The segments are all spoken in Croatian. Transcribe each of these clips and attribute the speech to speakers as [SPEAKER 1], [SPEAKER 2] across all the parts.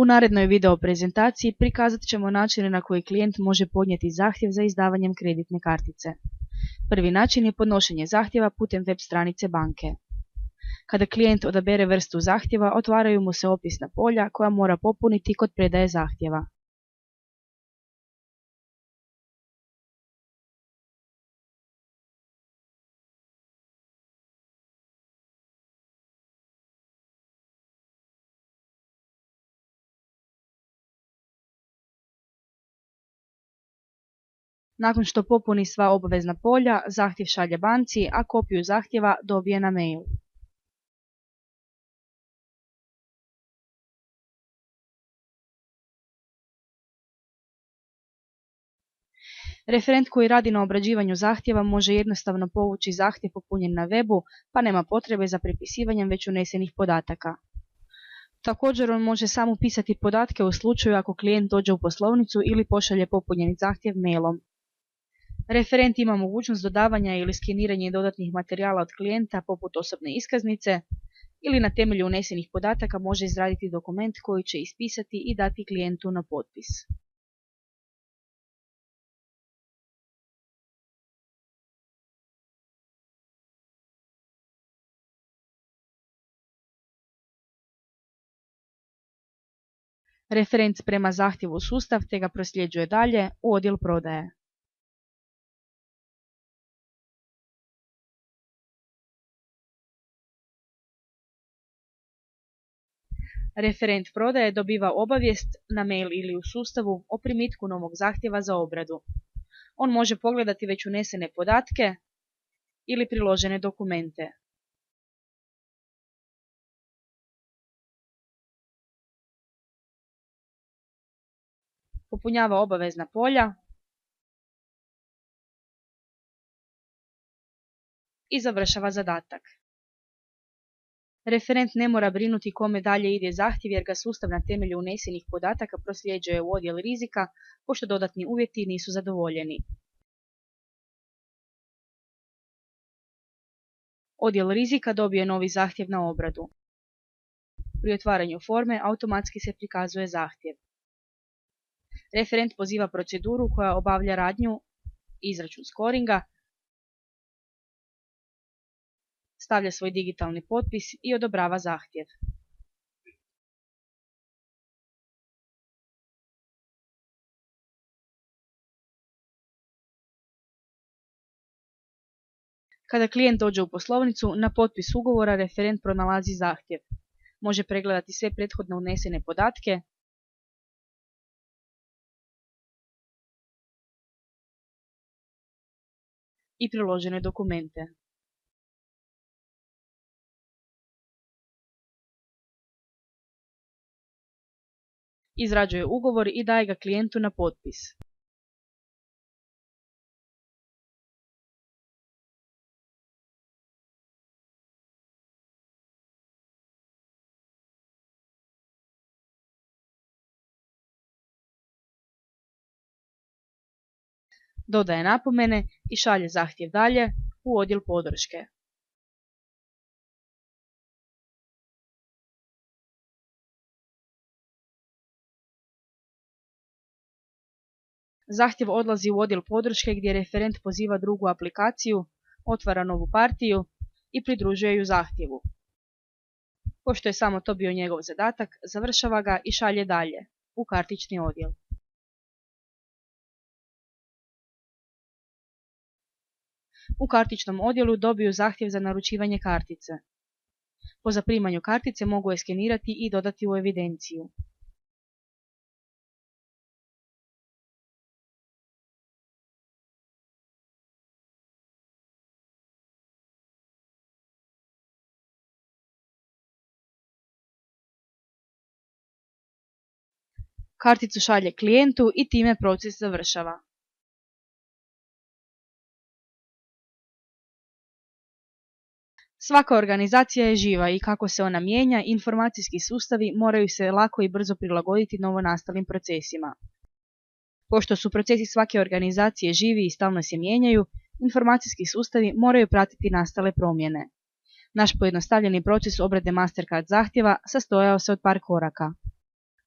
[SPEAKER 1] U narednoj video prezentaciji prikazat ćemo načine na koji klijent može podnijeti zahtjev za izdavanjem kreditne kartice. Prvi način je podnošenje zahtjeva putem web stranice banke. Kada klijent odabere vrstu zahtjeva, otvaraju mu se opisna polja koja mora popuniti kod predaje zahtjeva. Nakon što popuni sva obvezna polja, zahtjev šalje banci, a kopiju zahtjeva dobije na mail. Referent koji radi na obrađivanju zahtjeva može jednostavno povući zahtjev popunjen na webu, pa nema potrebe za prepisivanjem već unesenih podataka. Također on može samo upisati podatke u slučaju ako klijent dođe u poslovnicu ili pošalje popunjeni zahtjev mailom. Referent ima mogućnost dodavanja ili skeniranja dodatnih materijala od klijenta poput osobne iskaznice ili na temelju unesenih podataka može izraditi dokument koji će ispisati i dati klijentu na potpis. Referent sprema zahtjev u sustav te ga prosljeđuje dalje u odjel prodaje. Referent prodaje dobiva obavijest na mail ili u sustavu o primitku novog zahtjeva za obradu. On može pogledati već unesene podatke ili priložene dokumente. Popunjava obavezna polja i završava zadatak. Referent ne mora brinuti kome dalje ide zahtjev jer ga sustav na temelju unesenih podataka prosljeđuje u odjel rizika, pošto dodatni uvjeti nisu zadovoljeni. Odjel rizika dobije novi zahtjev na obradu. Pri otvaranju forme automatski se prikazuje zahtjev. Referent poziva proceduru koja obavlja radnju izračun skoringa, stavlja svoj digitalni potpis i odobrava zahtjev. Kada klijent dođe u poslovnicu, na potpis ugovora referent pronalazi zahtjev. Može pregledati sve prethodno unesene podatke i priložene dokumente. Izrađuje ugovor i daje ga klijentu na potpis. Dodaje napomene i šalje zahtjev dalje u odjel podrške. Zahtjev odlazi u odjel podrške gdje referent poziva drugu aplikaciju, otvara novu partiju i pridružuje ju zahtjevu. Pošto je samo to bio njegov zadatak, završava ga i šalje dalje u kartični odjel. U kartičnom odjelu dobiju zahtjev za naručivanje kartice. Po zaprimanju kartice mogu je skenirati i dodati u evidenciju. Karticu šalje klijentu i time proces završava. Svaka organizacija je živa i kako se ona mijenja, informacijski sustavi moraju se lako i brzo prilagoditi novonastalim procesima. Pošto su procesi svake organizacije živi i stalno se mijenjaju, informacijski sustavi moraju pratiti nastale promjene. Naš pojednostavljeni proces obrade Mastercard zahtjeva sastojao se od par koraka.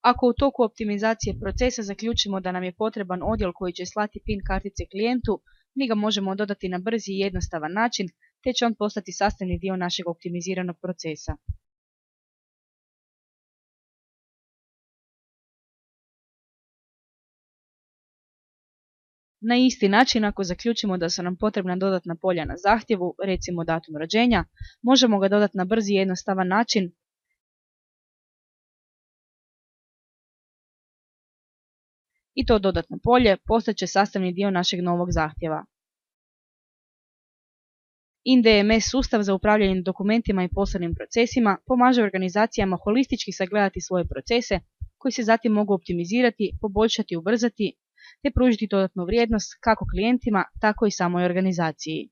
[SPEAKER 1] Ako u toku optimizacije procesa zaključimo da nam je potreban odjel koji će slati PIN kartice klijentu, mi ga možemo dodati na brzi i jednostavan način, te će on postati sastavni dio našeg optimiziranog procesa. Na isti način, ako zaključimo da su nam potrebna dodatna polja na zahtjevu, recimo datum rođenja, možemo ga dodati na brzi i jednostavan način i to dodatno polje postaće sastavni dio našeg novog zahtjeva. InDMS sustav za upravljanje dokumentima i poslovnim procesima pomaže organizacijama holistički sagledati svoje procese koji se zatim mogu optimizirati, poboljšati, ubrzati te pružiti dodatnu vrijednost kako klijentima, tako i samoj organizaciji.